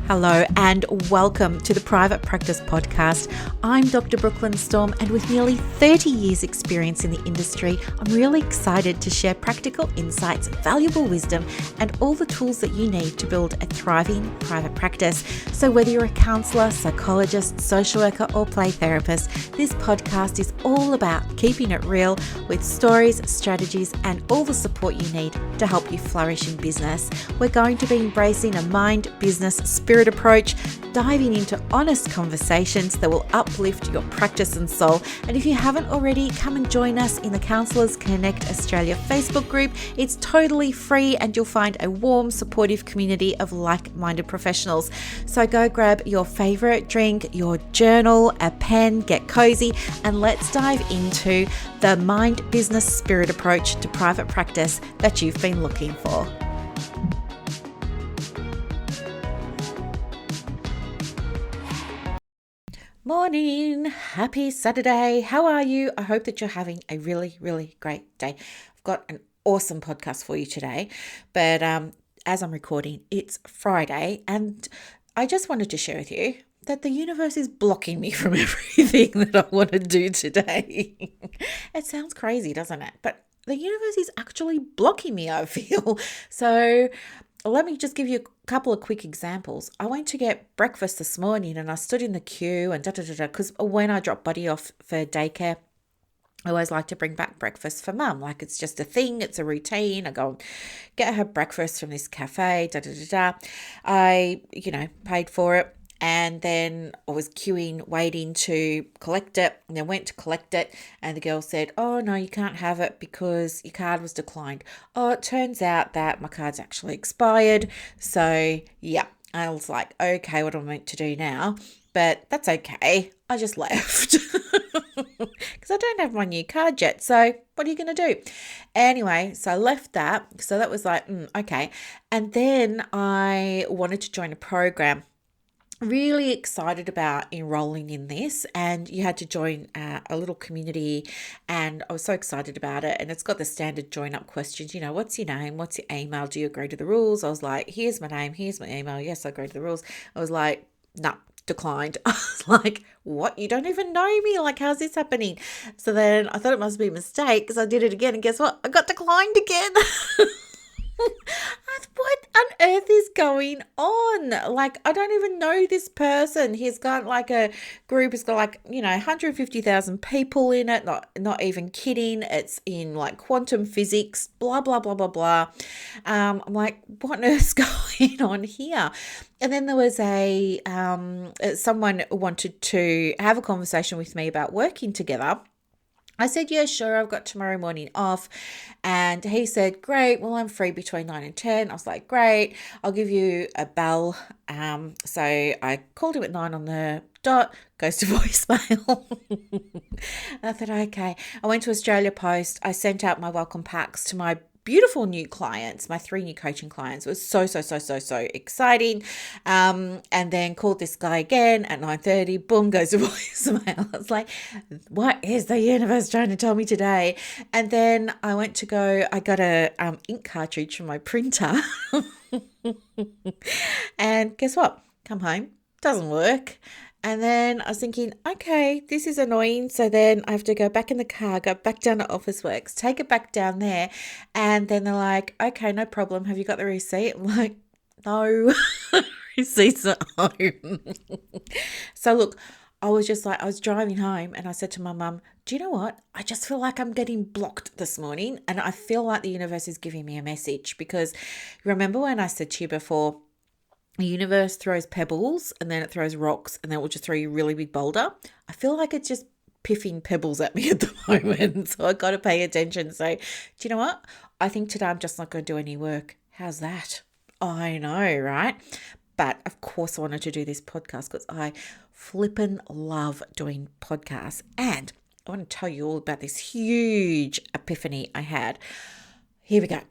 Hello and welcome to the Private Practice Podcast. I'm Dr. Brooklyn Storme, and with nearly 30 years experience in the industry, I'm really excited to share practical insights, valuable wisdom, and all the tools that you need to build a thriving private practice. So whether you're a counsellor, psychologist, social worker, or play therapist, this podcast is all about keeping it real with stories, strategies, and all the support you need to help you flourish in business. We're going to be embracing a mind, business, spirit approach, diving into honest conversations that will uplift your practice and soul. And if you haven't already, come and join us in the Counsellors Connect Australia Facebook group. It's totally free and you'll find a warm, supportive community of like-minded professionals. So go grab your favorite drink, your journal, a pen, get cozy, and let's dive into the mind, business, spirit approach to private practice that you've been looking for. Morning, happy Saturday. How are you? I hope that you're having a really, really great day. I've got an awesome podcast for you today, but as I'm recording, it's Friday, and I just wanted to share with you that the universe is blocking me from everything that I want to do today. It sounds crazy, doesn't it? But the universe is actually blocking me, I feel. So let me just give you a couple of quick examples. I went to get breakfast this morning and I stood in the queue and because when I drop Buddy off for daycare, I always like to bring back breakfast for mum. Like, it's just a thing, it's a routine. I go and get her breakfast from this cafe, I, paid for it. And then I was queuing, waiting to collect it, and then went to collect it, and the girl said, "Oh, no, you can't have it because your card was declined." Oh, it turns out that my card's actually expired. So, yeah, I was like, okay, what am I meant to do now? But that's okay. I just left because I don't have my new card yet. So what are you going to do? Anyway, so I left that. So that was like, okay. And then I wanted to join a program. Really excited about enrolling in this, and you had to join a little community, and I was so excited about it. And it's got the standard join up questions, what's your name, what's your email, do you agree to the rules? I was like, here's my name, here's my email, yes, I agree to the rules. I was like, nah, declined. I was like, what, you don't even know me, like, how's this happening? So then I thought it must be a mistake because I did it again, and guess what, I got declined again. What on earth is going on? Like, I don't even know this person. He's got like a group, it's got like, 150,000 people in it, not even kidding. It's in like quantum physics, blah, blah, blah, blah, blah. I'm like, what on earth's going on here? And then there was someone wanted to have a conversation with me about working together. I said, yeah, sure, I've got tomorrow morning off. And he said, great, well, I'm free between 9 and 10. I was like, great, I'll give you a bell. So I called him at 9 on the dot, goes to voicemail. I thought, okay. I went to Australia Post. I sent out my welcome packs to my beautiful new clients, my 3 new coaching clients. It was so exciting. And then called this guy again at 9:30, boom, goes to voicemail. I was like, what is the universe trying to tell me today? And then I got a ink cartridge from my printer. And guess what? Come home, doesn't work. And then I was thinking, okay, this is annoying. So then I have to go back in the car, go back down to Officeworks, take it back down there. And then they're like, okay, no problem. Have you got the receipt? I'm like, no, receipt's at home. So look, I was driving home and I said to my mum, do you know what? I just feel like I'm getting blocked this morning. And I feel like the universe is giving me a message, because remember when I said to you before, the universe throws pebbles and then it throws rocks and then it will just throw you a really big boulder. I feel like it's just piffing pebbles at me at the moment. So I got to pay attention. So do you know what? I think today I'm just not going to do any work. How's that? I know, right? But of course I wanted to do this podcast because I flippin' love doing podcasts. And I want to tell you all about this huge epiphany I had. Here we go.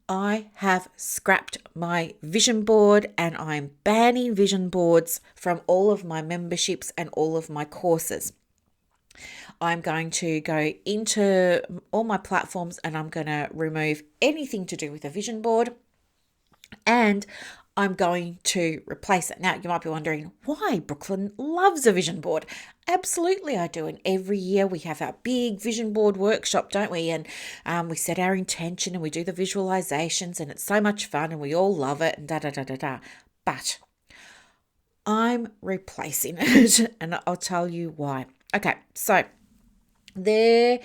I have scrapped my vision board and I'm banning vision boards from all of my memberships and all of my courses. I'm going to go into all my platforms and I'm going to remove anything to do with a vision board. And I'm going to replace it. Now, you might be wondering why Brooklyn loves a vision board. Absolutely, I do. And every year we have our big vision board workshop, don't we? And we set our intention and we do the visualizations, and it's so much fun and we all love it and da da da da da. But I'm replacing it, and I'll tell you why. Okay, so there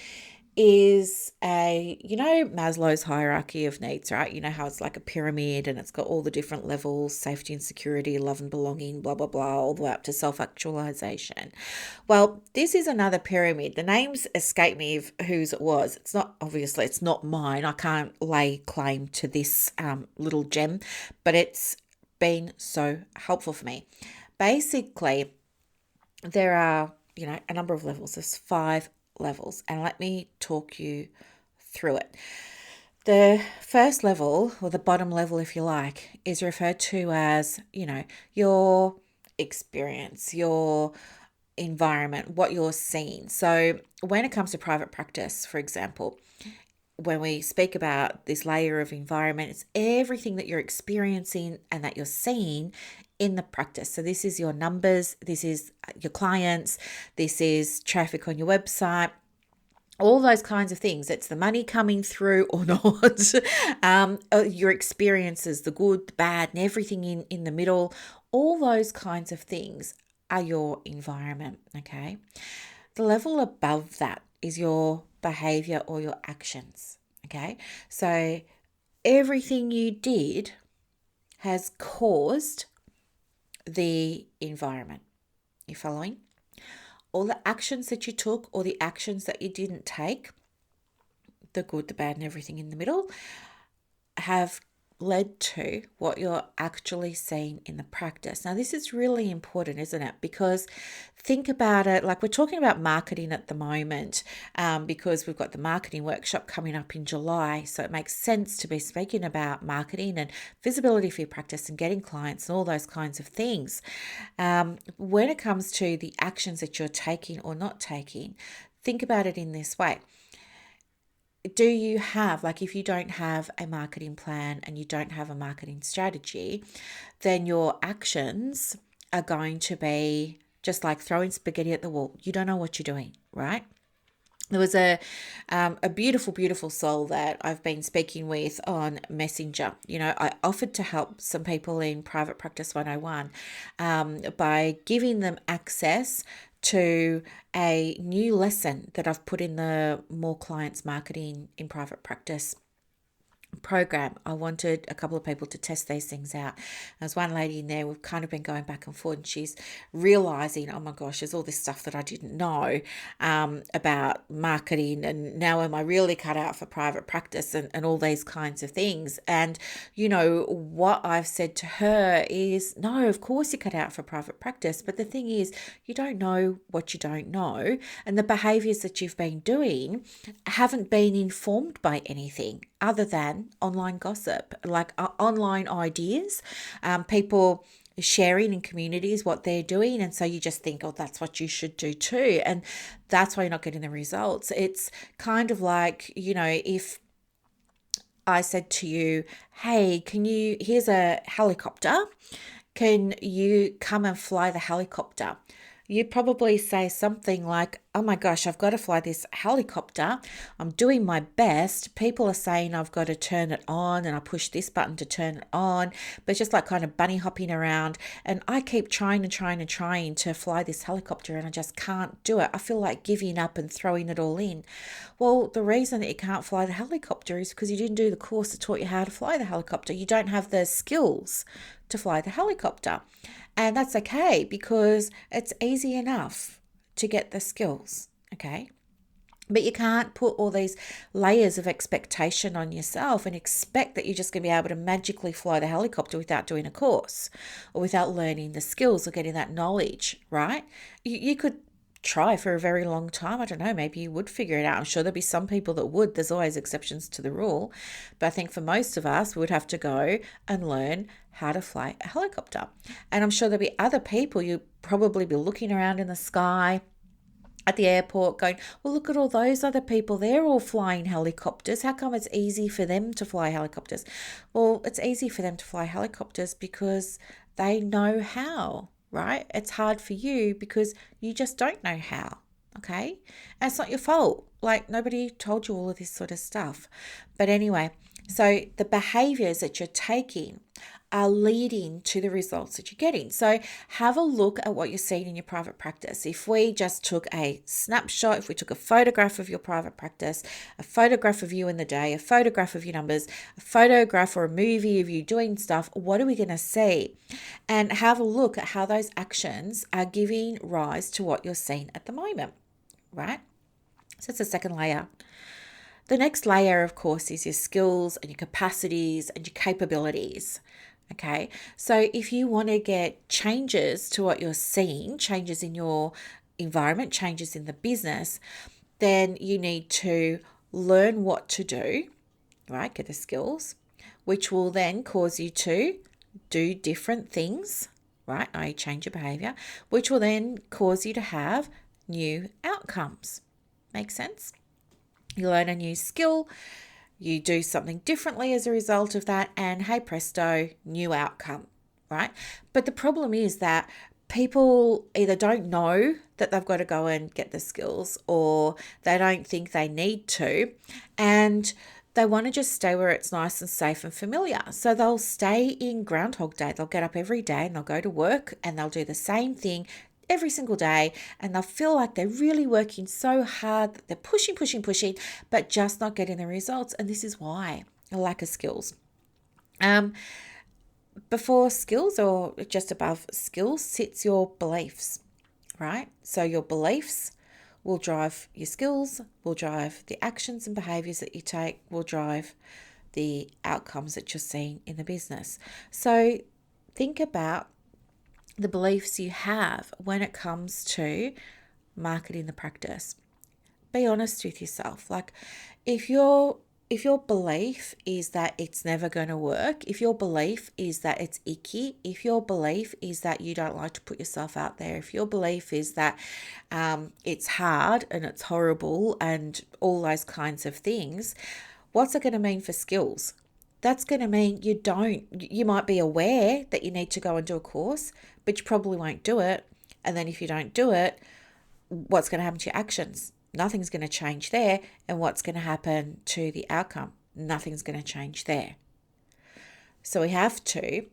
is Maslow's hierarchy of needs, right? You know how it's like a pyramid and it's got all the different levels: safety and security, love and belonging, blah, blah, blah, all the way up to self-actualization. Well, this is another pyramid. The names escape me of whose it was. It's not mine. I can't lay claim to this little gem, but it's been so helpful for me. Basically, there are, a number of levels. There's 5 levels, and let me talk you through it. The first level, or the bottom level if you like, is referred to as, your experience, your environment, what you're seeing. So when it comes to private practice, for example, when we speak about this layer of environment, it's everything that you're experiencing and that you're seeing in the practice. So this is your numbers, this is your clients, this is traffic on your website, all those kinds of things. It's the money coming through or not, your experiences, the good, the bad, and everything in the middle. All those kinds of things are your environment, okay? The level above that is your behavior or your actions, okay? So everything you did has caused the environment. You following? All the actions that you took or the actions that you didn't take, the good, the bad, and everything in the middle, have led to what you're actually seeing in the practice. Now, this is really important, isn't it? Because think about it, like we're talking about marketing at the moment, because we've got the marketing workshop coming up in July. So it makes sense to be speaking about marketing and visibility for your practice and getting clients and all those kinds of things. When it comes to the actions that you're taking or not taking, think about it in this way. Do you have, if you don't have a marketing plan and you don't have a marketing strategy, then your actions are going to be just like throwing spaghetti at the wall. You don't know what you're doing, right? There was a beautiful, beautiful soul that I've been speaking with on Messenger. I offered to help some people in Private Practice 101 by giving them access to a new lesson that I've put in the More Clients Marketing in Private Practice program. I wanted a couple of people to test these things out. There's one lady in there, we've kind of been going back and forth, and she's realizing, oh my gosh, there's all this stuff that I didn't know about marketing, and now am I really cut out for private practice and all these kinds of things. And what I've said to her is, no, of course you're cut out for private practice, but the thing is, you don't know what you don't know, and the behaviors that you've been doing haven't been informed by anything other than online gossip, like online ideas, people sharing in communities what they're doing. And so you just think, oh, that's what you should do too. And that's why you're not getting the results. It's kind of like, if I said to you, hey, here's a helicopter. Can you come and fly the helicopter? You'd probably say something like, oh my gosh, I've got to fly this helicopter. I'm doing my best. People are saying I've got to turn it on, and I push this button to turn it on. But it's just like kind of bunny hopping around. And I keep trying to fly this helicopter, and I just can't do it. I feel like giving up and throwing it all in. Well, the reason that you can't fly the helicopter is because you didn't do the course that taught you how to fly the helicopter. You don't have the skills to fly the helicopter. And that's okay, because it's easy enough to get the skills, okay? But you can't put all these layers of expectation on yourself and expect that you're just going to be able to magically fly the helicopter without doing a course or without learning the skills or getting that knowledge, right? You could try for a very long time. I don't know, maybe you would figure it out. I'm sure there'd be some people that would. There's always exceptions to the rule. But I think for most of us, we would have to go and learn how to fly a helicopter. And I'm sure there'll be other people, you'd probably be looking around in the sky at the airport going, well, look at all those other people. They're all flying helicopters. How come it's easy for them to fly helicopters? Well, it's easy for them to fly helicopters because they know how, right? It's hard for you because you just don't know how. Okay. And it's not your fault. Like, nobody told you all of this sort of stuff. But anyway, so the behaviors that you're taking are leading to the results that you're getting. So have a look at what you're seeing in your private practice. If we just took a snapshot, if we took a photograph of your private practice, a photograph of you in the day, a photograph of your numbers, a photograph or a movie of you doing stuff, what are we going to see? And have a look at how those actions are giving rise to what you're seeing at the moment, right? So that's the second layer. The next layer, of course, is your skills and your capacities and your capabilities. Okay, so if you want to get changes to what you're seeing, changes in your environment, changes in the business, then you need to learn what to do, right? Get the skills, which will then cause you to do different things, right? I change your behavior, which will then cause you to have new outcomes. Make sense? You learn a new skill, you do something differently as a result of that, and hey presto, new outcome, right? But the problem is that people either don't know that they've got to go and get the skills, or they don't think they need to, and they want to just stay where it's nice and safe and familiar. So they'll stay in Groundhog Day. They'll get up every day and they'll go to work and they'll do the same thing every single day, and they'll feel like they're really working so hard that they're pushing, but just not getting the results. And this is why a lack of skills. Before skills, or just above skills, sits your beliefs, right? So your beliefs will drive your skills, will drive the actions and behaviors that you take, will drive the outcomes that you're seeing in the business. So think about the beliefs you have when it comes to marketing the practice. Be honest with yourself. Like, if your belief is that it's never going to work, if your belief is that it's icky, if your belief is that you don't like to put yourself out there, if your belief is that it's hard and it's horrible and all those kinds of things, what's it going to mean for skills? That's going to mean you might be aware that you need to go and do a course, but you probably won't do it. And then if you don't do it, what's going to happen to your actions? Nothing's going to change there. And what's going to happen to the outcome? Nothing's going to change there. So we have to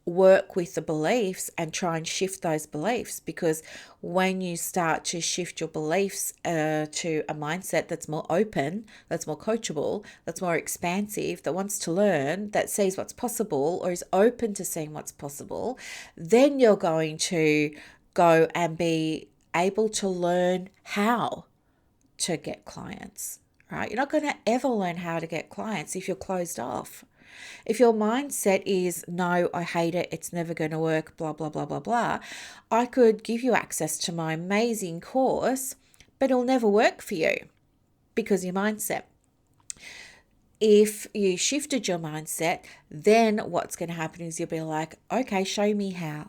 work with the beliefs and try and shift those beliefs, because when you start to shift your beliefs to a mindset that's more open, that's more coachable, that's more expansive, that wants to learn, that sees what's possible or is open to seeing what's possible, then you're going to go and be able to learn how to get clients, right? You're not going to ever learn how to get clients if you're closed off. If your mindset is, no, I hate it, it's never going to work, blah, blah, blah, blah, blah, I could give you access to my amazing course, but it'll never work for you because of your mindset. If you shifted your mindset, then what's going to happen is you'll be like, okay, show me how.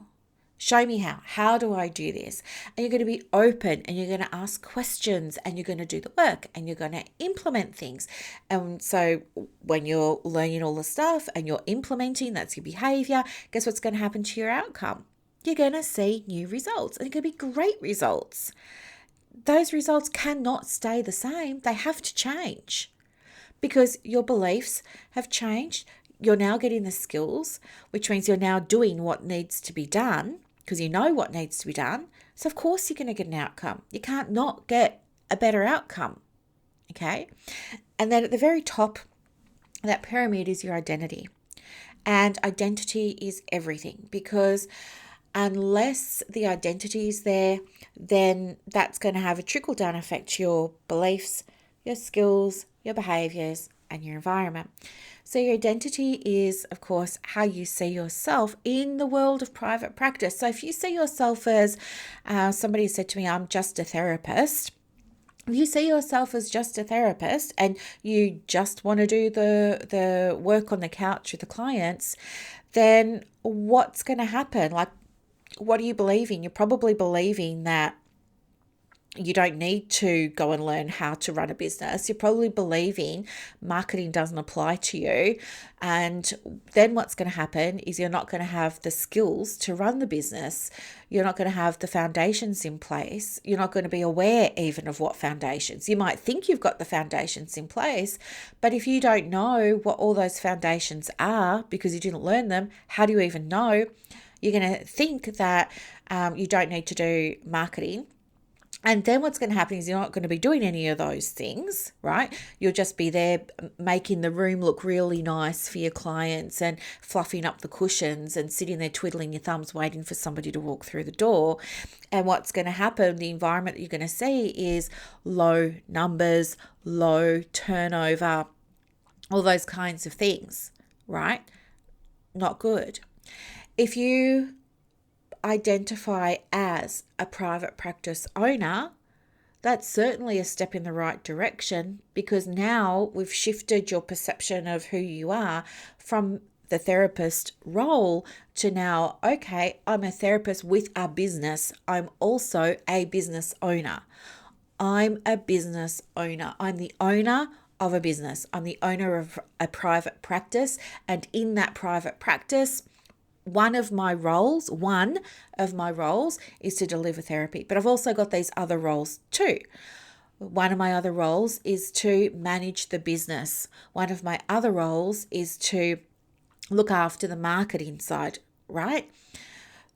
Show me how. How do I do this? And you're going to be open and you're going to ask questions and you're going to do the work and you're going to implement things. And so when you're learning all the stuff and you're implementing, that's your behavior, guess what's going to happen to your outcome? You're going to see new results, and they're going to be great results. Those results cannot stay the same. They have to change because your beliefs have changed. You're now getting the skills, which means you're now doing what needs to be done because you know what needs to be done. So of course you're going to get an outcome. You can't not get a better outcome. Okay. And then at the very top of that pyramid is your identity. And identity is everything, because unless the identity is there, then that's going to have a trickle down effect to your beliefs, your skills, your behaviors, and your environment. So your identity is, of course, how you see yourself in the world of private practice. So if you see yourself as, somebody said to me, I'm just a therapist. If you see yourself as just a therapist and you just want to do the work on the couch with the clients, then what's going to happen? Like, what are you believing? You're probably believing that you don't need to go and learn how to run a business. You're probably believing marketing doesn't apply to you. And then what's going to happen is you're not going to have the skills to run the business. You're not going to have the foundations in place. You're not going to be aware even of what foundations. You might think you've got the foundations in place, but if you don't know what all those foundations are because you didn't learn them, how do you even know? You're going to think that you don't need to do marketing. And then what's going to happen is you're not going to be doing any of those things, right? You'll just be there making the room look really nice for your clients and fluffing up the cushions and sitting there twiddling your thumbs waiting for somebody to walk through the door. And what's going to happen, the environment that you're going to see is low numbers, low turnover, all those kinds of things, right? Not good. If you identify as a private practice owner, that's certainly a step in the right direction, because now we've shifted your perception of who you are from the therapist role to now, okay, I'm a therapist with a business. I'm also a business owner. I'm a business owner. I'm the owner of a business. I'm the owner of a private practice. And in that private practice, one of my roles is to deliver therapy, but I've also got these other roles too. One of my other roles is to manage the business. One of my other roles is to look after the marketing side, right?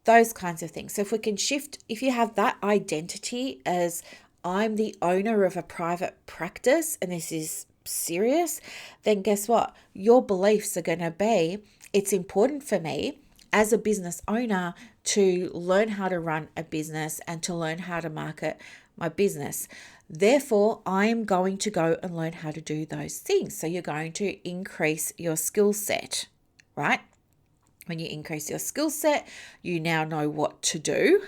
Those kinds of things. So if we can shift, if you have that identity as I'm the owner of a private practice, and this is serious, then guess what? Your beliefs are going to be, it's important for me as a business owner to learn how to run a business and to learn how to market my business. Therefore, I am going to go and learn how to do those things. So you're going to increase your skill set, right? When you increase your skill set, you now know what to do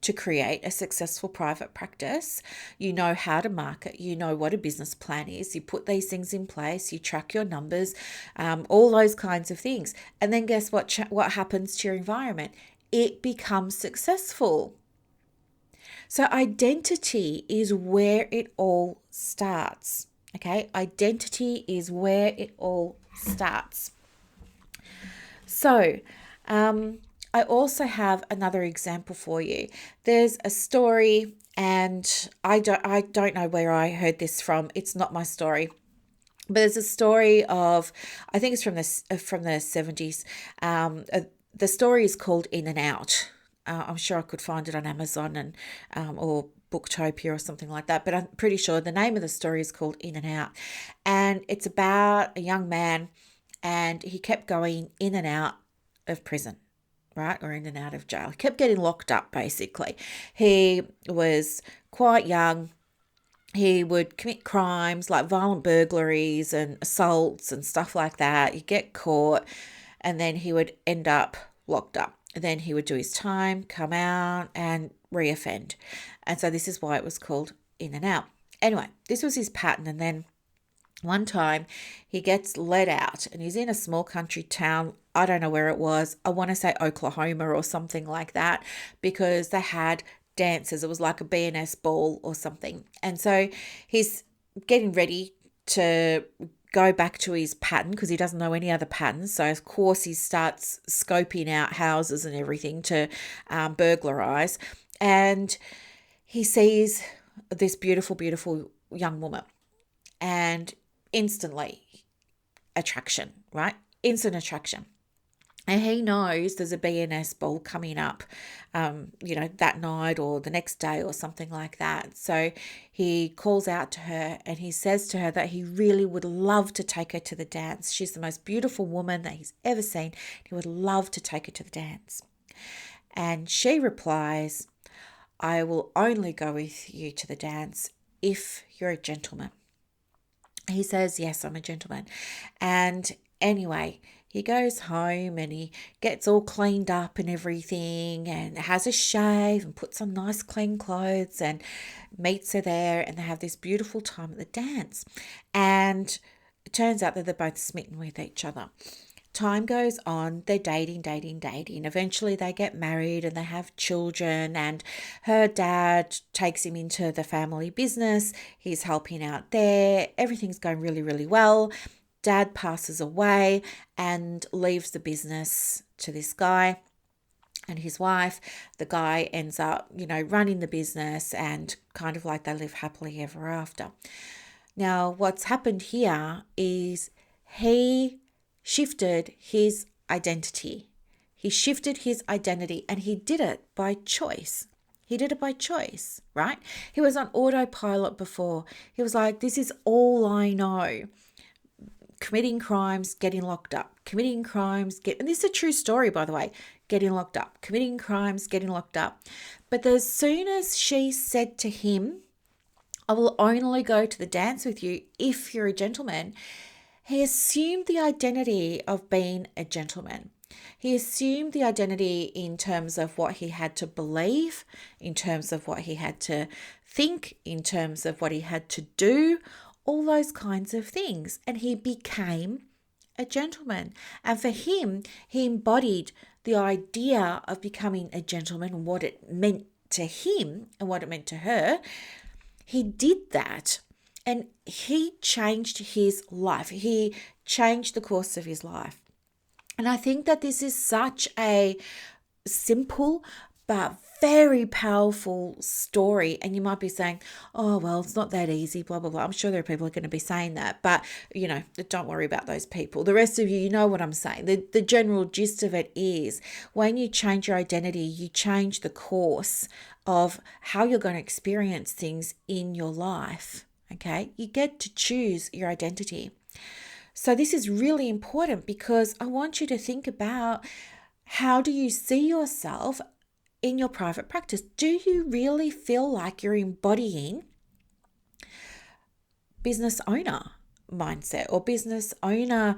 to create a successful private practice. You know how to market, you know what a business plan is, you put these things in place, you track your numbers, all those kinds of things. And then guess what happens to your environment? It becomes successful. So identity is where it all starts. Okay, identity is where it all starts. So, I also have another example for you. There's a story, and I don't know where I heard this from. It's not my story, but there's a story of, I think it's from the 70s. The story is called In and Out. I'm sure I could find it on Amazon and or Booktopia or something like that, but I'm pretty sure the name of the story is called In and Out, and it's about a young man, and he kept going in and out of prison, right? Or in and out of jail. He kept getting locked up, basically. He was quite young. He would commit crimes like violent burglaries and assaults and stuff like that. He'd get caught, and then he would end up locked up. And then he would do his time, come out, and reoffend. And so this is why it was called In and Out. Anyway, this was his pattern. And then one time he gets let out, and he's in a small country town. I don't know where it was. I want to say Oklahoma or something like that, because they had dances. It was like a B&S ball or something. And so he's getting ready to go back to his pattern because he doesn't know any other patterns. So of course he starts scoping out houses and everything to burglarize. And he sees this beautiful, beautiful young woman, and instantly attraction, right? Instant attraction. And he knows there's a B&S ball coming up, that night or the next day or something like that. So he calls out to her, and he says to her that he really would love to take her to the dance. She's the most beautiful woman that he's ever seen. He would love to take her to the dance. And she replies, I will only go with you to the dance if you're a gentleman. He says, yes, I'm a gentleman. And anyway, he goes home and he gets all cleaned up and everything, and has a shave and puts on nice clean clothes and meets her there, and they have this beautiful time at the dance. And it turns out that they're both smitten with each other. Time goes on, they're dating. Eventually they get married and they have children, and her dad takes him into the family business. He's helping out there. Everything's going really, really well. Dad passes away and leaves the business to this guy and his wife. The guy ends up, running the business, and kind of like they live happily ever after. Now, what's happened here is he shifted his identity. He shifted his identity, and he did it by choice. He did it by choice, right? He was on autopilot before. He was like, this is all I know. Committing crimes, getting locked up. Committing crimes, and this is a true story, by the way, getting locked up. Committing crimes, getting locked up. But as soon as she said to him, I will only go to the dance with you if you're a gentleman, he assumed the identity of being a gentleman. He assumed the identity in terms of what he had to believe, in terms of what he had to think, in terms of what he had to do, all those kinds of things. And he became a gentleman. And for him, he embodied the idea of becoming a gentleman and what it meant to him and what it meant to her. He did that, and he changed his life. He changed the course of his life. And I think that this is such a simple but very powerful story. And you might be saying, oh, well, it's not that easy, blah, blah, blah. I'm sure there are people who are going to be saying that, but, don't worry about those people. The rest of you, you know what I'm saying. The general gist of it is when you change your identity, you change the course of how you're going to experience things in your life, okay? You get to choose your identity. So this is really important because I want you to think about, how do you see yourself in your private practice? Do you really feel like you're embodying business owner mindset or business owner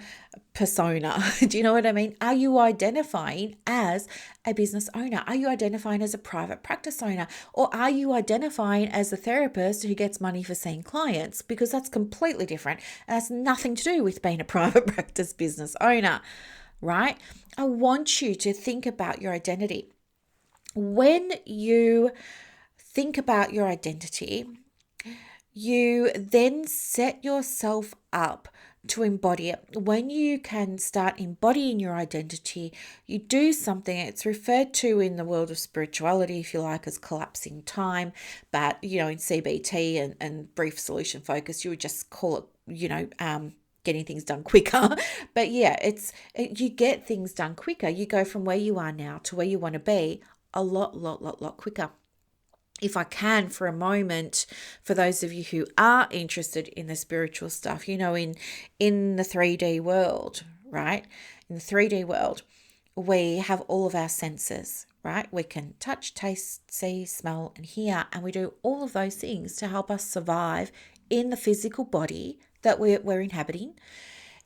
persona? Do you know what I mean? Are you identifying as a business owner? Are you identifying as a private practice owner? Or are you identifying as a therapist who gets money for seeing clients? Because that's completely different. And that's nothing to do with being a private practice business owner, right? I want you to think about your identity. When you think about your identity, you then set yourself up to embody it. When you can start embodying your identity, you do something. It's referred to in the world of spirituality, if you like, as collapsing time. But, in CBT and brief solution focus, you would just call it, getting things done quicker. But yeah, you get things done quicker. You go from where you are now to where you want to be a lot quicker. If I can, for a moment, for those of you who are interested in the spiritual stuff, in the 3D world, right? In the 3D world, we have all of our senses, right? We can touch, taste, see, smell, and hear, and we do all of those things to help us survive in the physical body that we're inhabiting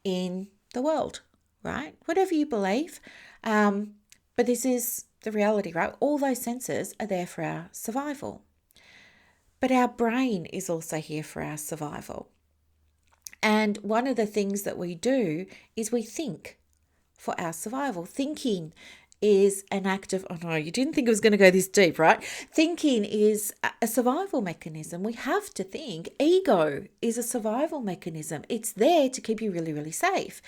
in the world, right? Whatever you believe. But this is the reality, right? All those senses are there for our survival. But our brain is also here for our survival. And one of the things that we do is we think for our survival. Thinking is an act of, oh no, you didn't think it was going to go this deep, right? Thinking is a survival mechanism. We have to think. Ego is a survival mechanism. It's there to keep you really, really safe.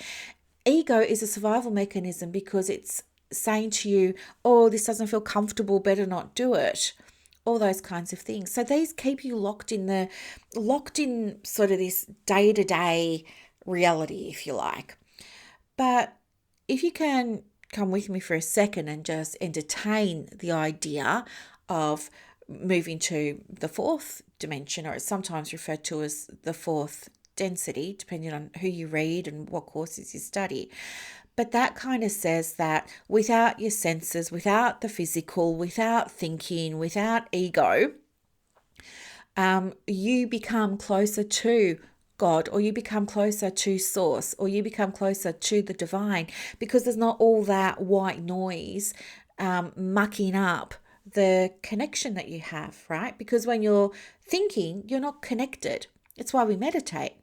Ego is a survival mechanism because it's saying to you, oh, this doesn't feel comfortable, better not do it. All those kinds of things. So these keep you locked in sort of this day-to-day reality, if you like. But if you can come with me for a second and just entertain the idea of moving to the fourth dimension, or it's sometimes referred to as the fourth density, depending on who you read and what courses you study. But that kind of says that without your senses, without the physical, without thinking, without ego, you become closer to God, or you become closer to source, or you become closer to the divine, because there's not all that white noise mucking up the connection that you have, right? Because when you're thinking, you're not connected. It's why we meditate.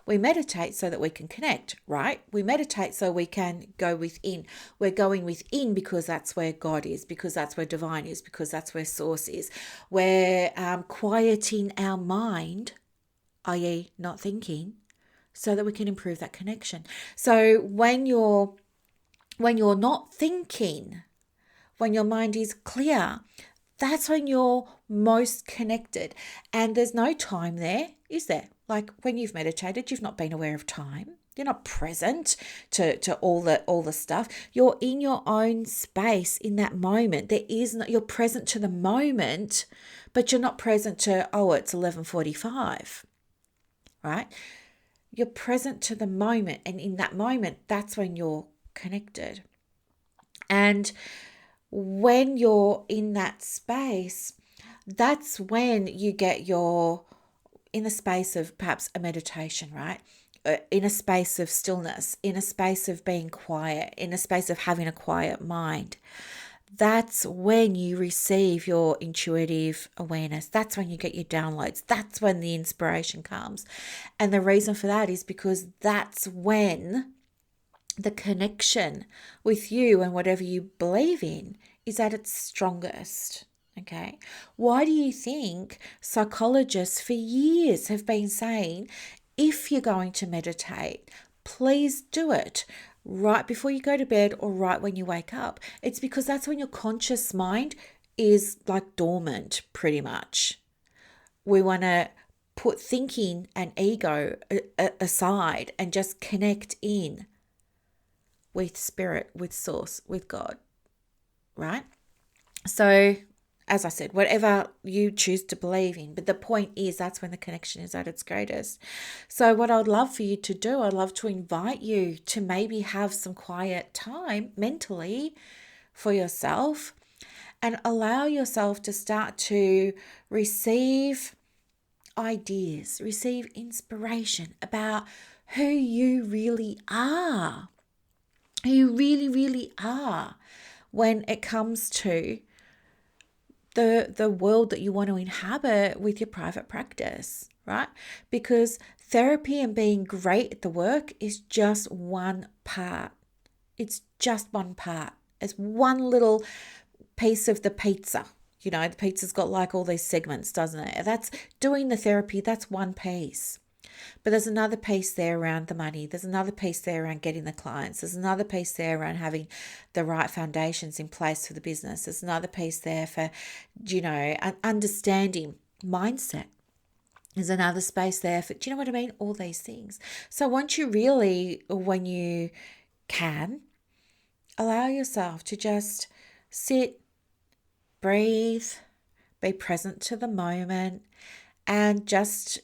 We meditate so that we can connect, right? We meditate so we can go within. We're going within because that's where God is, because that's where divine is, because that's where source is. We're quieting our mind, i.e. not thinking, so that we can improve that connection. So when you're not thinking, when your mind is clear, that's when you're most connected. And there's no time there, is there? Like when you've meditated, you've not been aware of time. You're not present to all the stuff. You're in your own space in that moment. You're present to the moment, but you're not present to, it's 11:45, right? You're present to the moment, and in that moment, that's when you're connected. And when you're in that space, that's when you get in a space of perhaps a meditation, right? In a space of stillness, in a space of being quiet, in a space of having a quiet mind. That's when you receive your intuitive awareness. That's when you get your downloads. That's when the inspiration comes. And the reason for that is because that's when the connection with you and whatever you believe in is at its strongest. Okay. Why do you think psychologists for years have been saying, if you're going to meditate, please do it right before you go to bed or right when you wake up? It's because that's when your conscious mind is like dormant, pretty much. We want to put thinking and ego aside and just connect in with spirit, with source, with God, right? So, as I said, whatever you choose to believe in, but the point is that's when the connection is at its greatest. So what I'd love for you to do, I'd love to invite you to maybe have some quiet time mentally for yourself and allow yourself to start to receive ideas, receive inspiration about who you really are, who you really, really are when it comes to the world that you want to inhabit with your private practice, right? Because therapy and being great at the work is just one part. It's just one part. It's one little piece of the pizza. You know, the pizza's got like all these segments, doesn't it? That's doing the therapy. That's one piece. But there's another piece there around the money. There's another piece there around getting the clients. There's another piece there around having the right foundations in place for the business. There's another piece there for, understanding mindset. There's another space there for, do you know what I mean? All these things. So once you really, when you can, allow yourself to just sit, breathe, be present to the moment, and just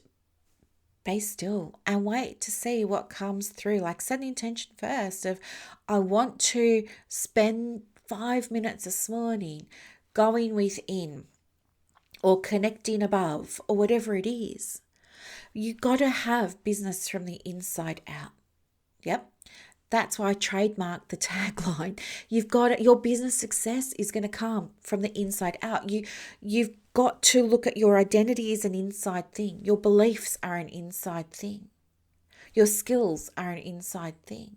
be still and wait to see what comes through. Like set an intention first of, I want to spend 5 minutes this morning going within or connecting above or whatever it is. You got to have business from the inside out. Yep. That's why I trademarked the tagline. You've got it. Your business success is going to come from the inside out. You've got to look at your identity as an inside thing. Your beliefs are an inside thing. Your skills are an inside thing.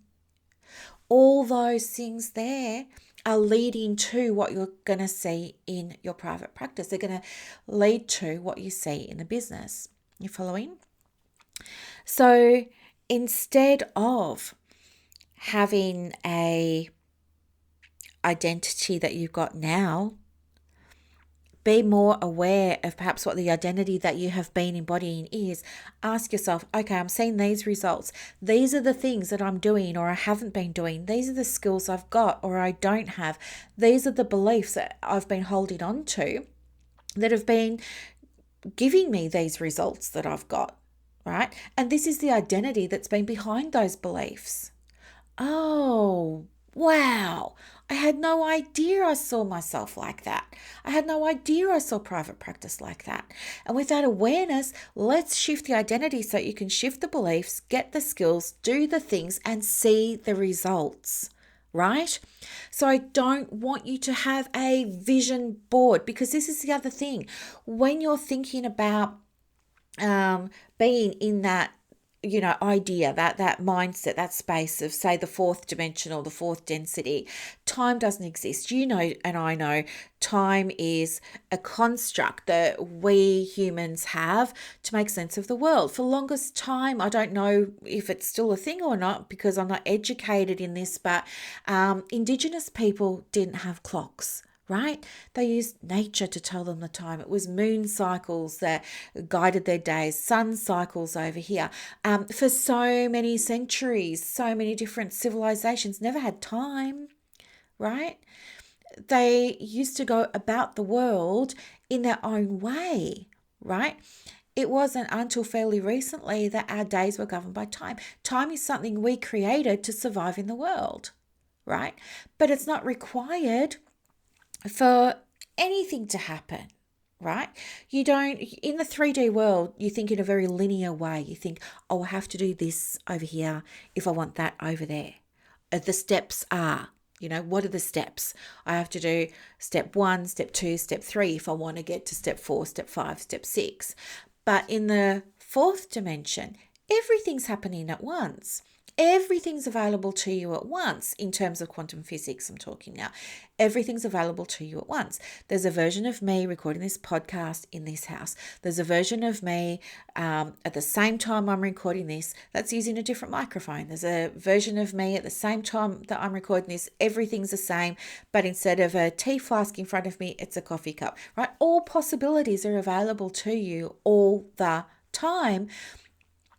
All those things there are leading to what you're going to see in your private practice. They're going to lead to what you see in the business. You following? So instead of having a identity that you've got now, be more aware of perhaps what the identity that you have been embodying is. Ask yourself, okay, I'm seeing these results. These are the things that I'm doing or I haven't been doing. These are the skills I've got or I don't have. These are the beliefs that I've been holding on to that have been giving me these results that I've got, right? And this is the identity that's been behind those beliefs. Oh, wow. I had no idea I saw myself like that. I had no idea I saw private practice like that. And with that awareness, let's shift the identity so you can shift the beliefs, get the skills, do the things, and see the results, right? So I don't want you to have a vision board, because this is the other thing. When you're thinking about being in that, idea, that mindset, that space of, say, the fourth dimension or the fourth density. Time doesn't exist. You know, and I know time is a construct that we humans have to make sense of the world. For the longest time, I don't know if it's still a thing or not because I'm not educated in this, but Indigenous people didn't have clocks. Right? They used nature to tell them the time. It was moon cycles that guided their days, sun cycles over here. For so many centuries, so many different civilizations never had time, right? They used to go about the world in their own way, right? It wasn't until fairly recently that our days were governed by time. Time is something we created to survive in the world, right? But it's not required for anything to happen, right? You don't, in the 3D world, you think in a very linear way. You think, oh, I have to do this over here if I want that over there. The steps are, what are the steps? I have to do step 1, step 2, step 3 if I want to get to step 4, step 5, step 6. But in the fourth dimension, everything's happening at once. Everything's available to you at once in terms of quantum physics. I'm talking now. Everything's available to you at once. There's a version of me recording this podcast in this house. There's a version of me at the same time I'm recording this that's using a different microphone. There's a version of me at the same time that I'm recording this. Everything's the same, but instead of a tea flask in front of me, it's a coffee cup, right? All possibilities are available to you all the time.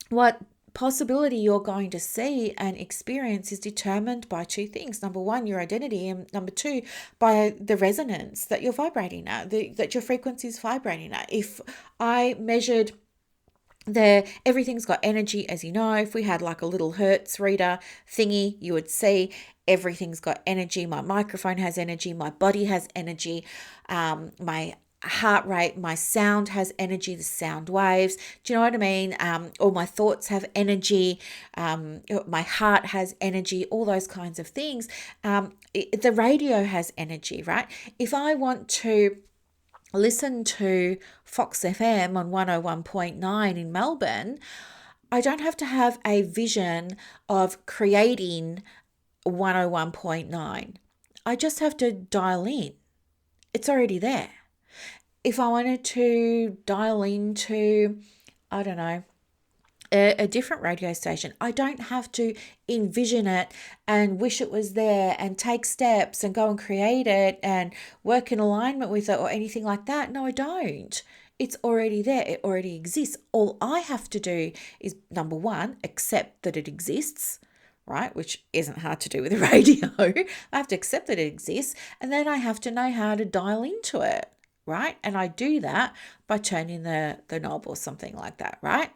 What possibility you're going to see and experience is determined by two things. Number one, your identity, and number two, by the resonance that you're vibrating at, that your frequency is vibrating at. If I measured everything's got energy, as you know, if we had like a little Hertz reader thingy, you would see everything's got energy. My microphone has energy, my body has energy, my heart rate, my sound has energy, the sound waves. Do you know what I mean? All my thoughts have energy, my heart has energy, all those kinds of things. The radio has energy, right? If I want to listen to Fox FM on 101.9 in Melbourne, I don't have to have a vision of creating 101.9. I just have to dial in. It's already there. If I wanted to dial into, I don't know, a different radio station, I don't have to envision it and wish it was there and take steps and go and create it and work in alignment with it or anything like that. No, I don't. It's already there. It already exists. All I have to do is, number one, accept that it exists, right? Which isn't hard to do with the radio. I have to accept that it exists, and then I have to know how to dial into it, right? And I do that by turning the knob or something like that, right?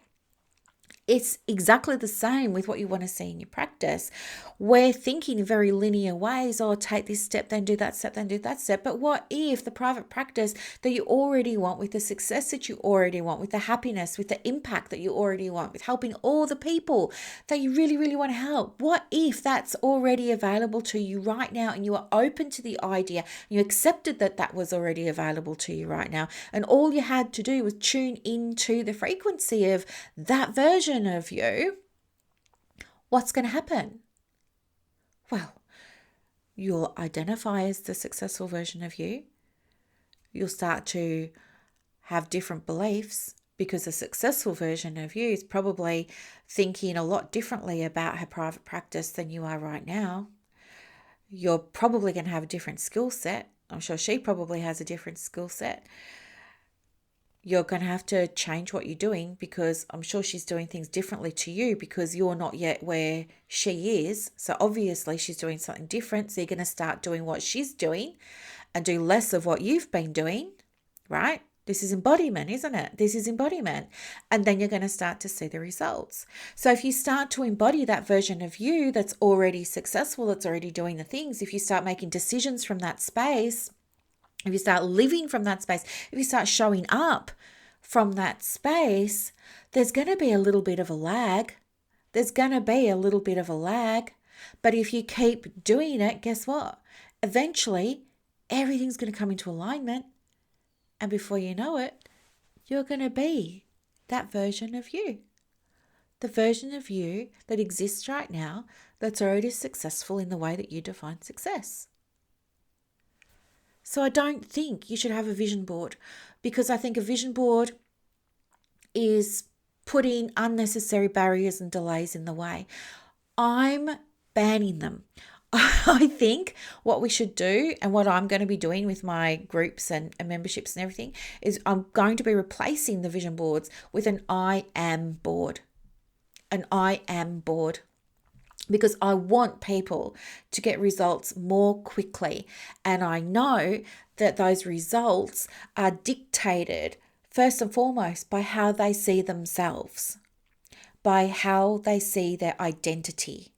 It's exactly the same with what you want to see in your practice. We're thinking in very linear ways, oh, take this step, then do that step, then do that step. But what if the private practice that you already want, with the success that you already want, with the happiness, with the impact that you already want, with helping all the people that you really, really want to help, what if that's already available to you right now and you are open to the idea, you accepted that that was already available to you right now, and all you had to do was tune into the frequency of that version of you, what's going to happen? Well, you'll identify as the successful version of you. You'll start to have different beliefs because the successful version of you is probably thinking a lot differently about her private practice than you are right now. You're probably going to have a different skill set. I'm sure she probably has a different skill set. You're going to have to change what you're doing because I'm sure she's doing things differently to you because you're not yet where she is. So obviously she's doing something different. So you're going to start doing what she's doing and do less of what you've been doing, right? This is embodiment, isn't it? This is embodiment. And then you're going to start to see the results. So if you start to embody that version of you that's already successful, that's already doing the things, if you start making decisions from that space, if you start living from that space, if you start showing up from that space, there's going to be a little bit of a lag. There's going to be a little bit of a lag. But if you keep doing it, guess what? Eventually, everything's going to come into alignment. And before you know it, you're going to be that version of you. The version of you that exists right now that's already successful in the way that you define success. So I don't think you should have a vision board, because I think a vision board is putting unnecessary barriers and delays in the way. I'm banning them. I think what we should do, and what I'm going to be doing with my groups and memberships and everything, is I'm going to be replacing the vision boards with an I am board. An I am board. Because I want people to get results more quickly. And I know that those results are dictated first and foremost by how they see themselves, by how they see their identity.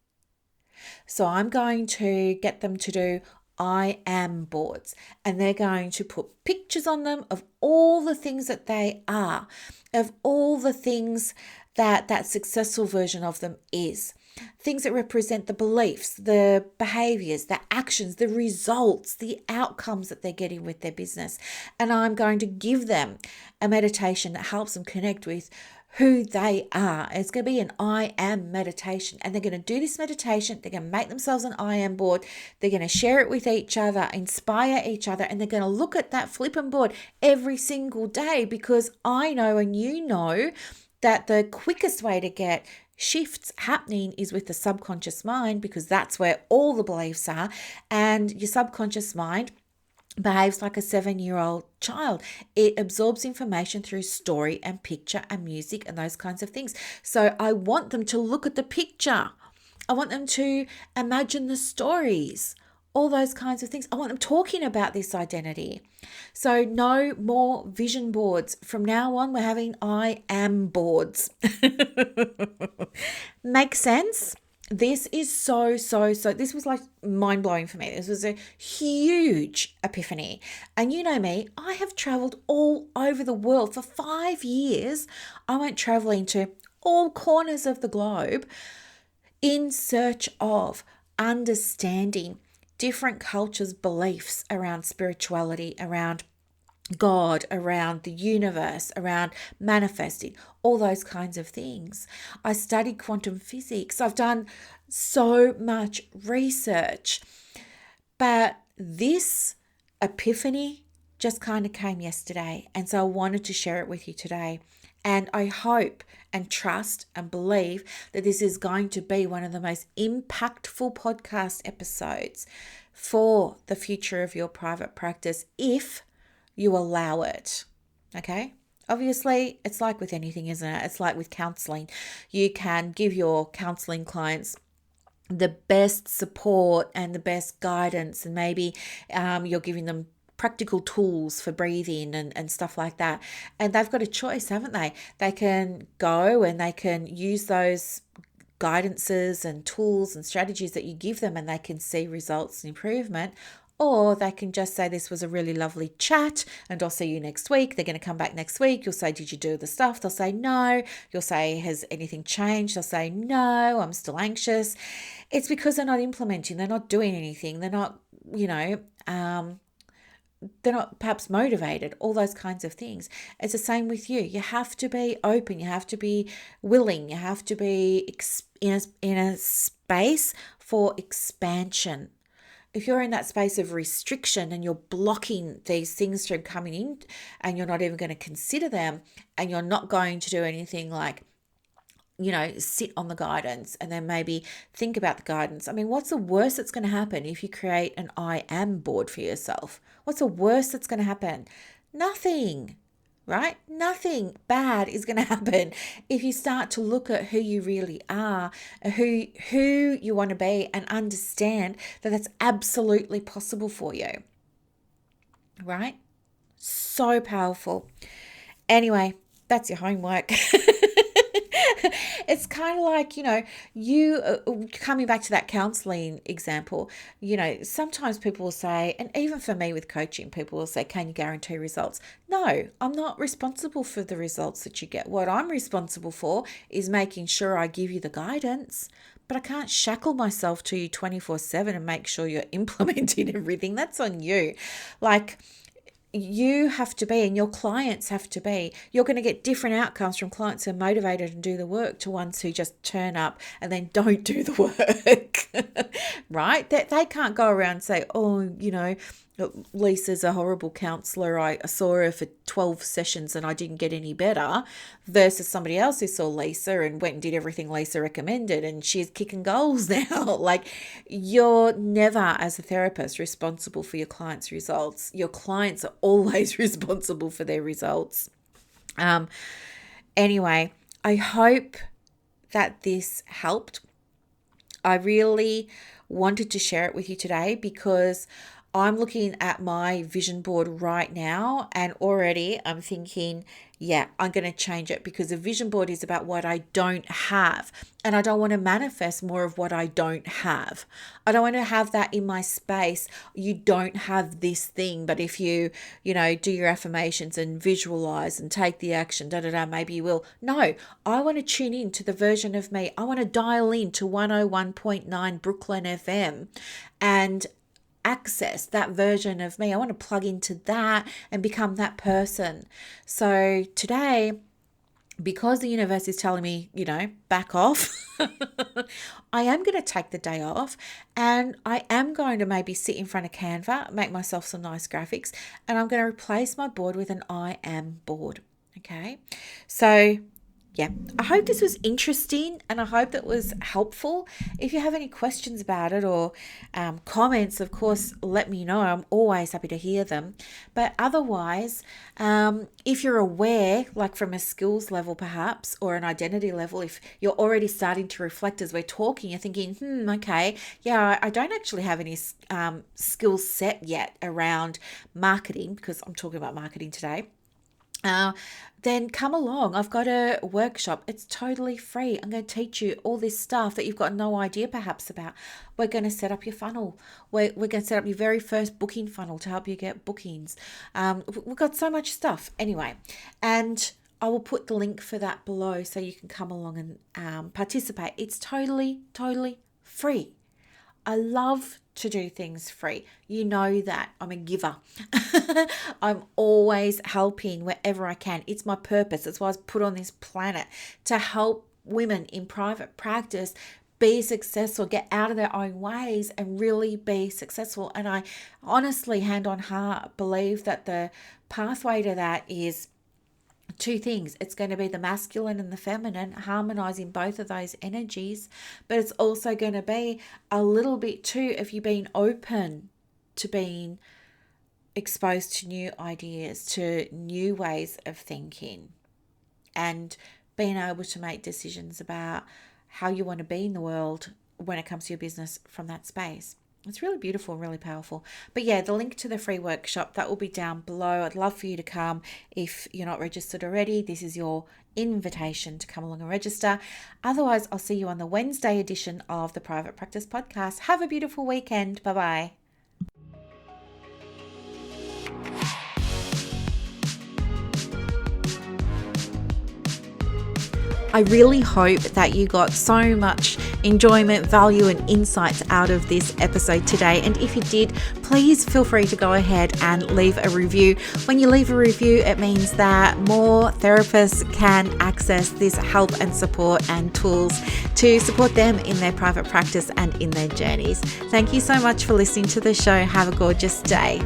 So I'm going to get them to do I am boards, and they're going to put pictures on them of all the things that they are, of all the things that that successful version of them is. Things that represent the beliefs, the behaviors, the actions, the results, the outcomes that they're getting with their business. And I'm going to give them a meditation that helps them connect with who they are. It's going to be an I am meditation. And they're going to do this meditation. They're going to make themselves an I am board. They're going to share it with each other, inspire each other. And they're going to look at that flipping board every single day, because I know and you know that the quickest way to get shifts happening is with the subconscious mind, because that's where all the beliefs are. And your subconscious mind behaves like a 7-year-old child. It absorbs information through story and picture and music and those kinds of things. So I want them to look at the picture. I want them to imagine the stories, all those kinds of things. I want them talking about this identity. So no more vision boards. From now on, we're having I am boards. Make sense? This is so, this was like mind-blowing for me. This was a huge epiphany. And you know me, I have traveled all over the world. For 5 years, I went traveling to all corners of the globe in search of understanding different cultures' beliefs around spirituality, around God, around the universe, around manifesting, all those kinds of things. I studied quantum physics. I've done so much research. But this epiphany just kind of came yesterday. And so I wanted to share it with you today. And I hope and trust and believe that this is going to be one of the most impactful podcast episodes for the future of your private practice, if you allow it. Okay? Obviously, it's like with anything, isn't it? It's like with counseling. You can give your counseling clients the best support and the best guidance, and maybe you're giving them practical tools for breathing and stuff like that. And they've got a choice, haven't they? They can go and they can use those guidances and tools and strategies that you give them, and they can see results and improvement. Or they can just say, this was a really lovely chat and I'll see you next week. They're going to come back next week. You'll say, did you do the stuff? They'll say, no. You'll say, has anything changed? They'll say, no, I'm still anxious. It's because they're not implementing. They're not doing anything. They're not, they're not perhaps motivated, all those kinds of things. It's the same with you. You have to be open. You have to be willing. You have to be in a space for expansion. If you're in that space of restriction and you're blocking these things from coming in, and you're not even going to consider them, and you're not going to do anything like, sit on the guidance and then maybe think about the guidance. I mean, what's the worst that's going to happen if you create an I am board for yourself? What's the worst that's going to happen? Nothing, right? Nothing bad is going to happen if you start to look at who you really are, who you want to be, and understand that that's absolutely possible for you, right? So powerful. Anyway, that's your homework. It's kind of like, you coming back to that counseling example, sometimes people will say, and even for me with coaching, people will say, can you guarantee results? No, I'm not responsible for the results that you get. What I'm responsible for is making sure I give you the guidance, but I can't shackle myself to you 24/7 and make sure you're implementing everything. That's on you. Like, you have to be, and your clients have to be. You're going to get different outcomes from clients who are motivated and do the work to ones who just turn up and then don't do the work, right? That they can't go around and say, oh, Lisa's a horrible counsellor. I saw her for 12 sessions and I didn't get any better, versus somebody else who saw Lisa and went and did everything Lisa recommended and she's kicking goals now. Like, you're never, as a therapist, responsible for your clients' results. Your clients are always responsible for their results. Anyway, I hope that this helped. I really wanted to share it with you today because I'm looking at my vision board right now and already I'm thinking, yeah, I'm going to change it, because a vision board is about what I don't have, and I don't want to manifest more of what I don't have. I don't want to have that in my space. You don't have this thing, but if you do your affirmations and visualize and take the action, maybe you will. No, I want to tune in to the version of me. I want to dial in to 101.9 Brooklyn FM and access that version of me. I want to plug into that and become that person. So today, because the universe is telling me, back off, I am going to take the day off, and I am going to maybe sit in front of Canva, make myself some nice graphics, and I'm going to replace my board with an I am board. Okay. So yeah, I hope this was interesting and I hope that was helpful. If you have any questions about it or comments, of course, let me know. I'm always happy to hear them. But otherwise, if you're aware, like from a skills level perhaps, or an identity level, if you're already starting to reflect as we're talking, you're thinking, okay, yeah, I don't actually have any skill set yet around marketing, because I'm talking about marketing today. Then come along. I've got a workshop. It's totally free. I'm going to teach you all this stuff that you've got no idea perhaps about. We're going to set up your funnel. We're going to set up your very first booking funnel to help you get bookings. We've got so much stuff. Anyway, and I will put the link for that below so you can come along and participate. It's totally, totally free. I love to do things free. You know that I'm a giver. I'm always helping wherever I can. It's my purpose. That's why I was put on this planet, to help women in private practice be successful, get out of their own ways and really be successful. And I honestly, hand on heart, believe that the pathway to that is two things. It's going to be the masculine and the feminine, harmonizing both of those energies, but it's also going to be a little bit too of you being open to being exposed to new ideas, to new ways of thinking, and being able to make decisions about how you want to be in the world when it comes to your business from that space. It's really beautiful, really powerful. But yeah, the link to the free workshop, that will be down below. I'd love for you to come. If you're not registered already, this is your invitation to come along and register. Otherwise, I'll see you on the Wednesday edition of the Private Practice Podcast. Have a beautiful weekend. Bye-bye. I really hope that you got so much enjoyment, value, and insights out of this episode today. And if you did, please feel free to go ahead and leave a review. When you leave a review, it means that more therapists can access this help and support and tools to support them in their private practice and in their journeys. Thank you so much for listening to the show. Have a gorgeous day.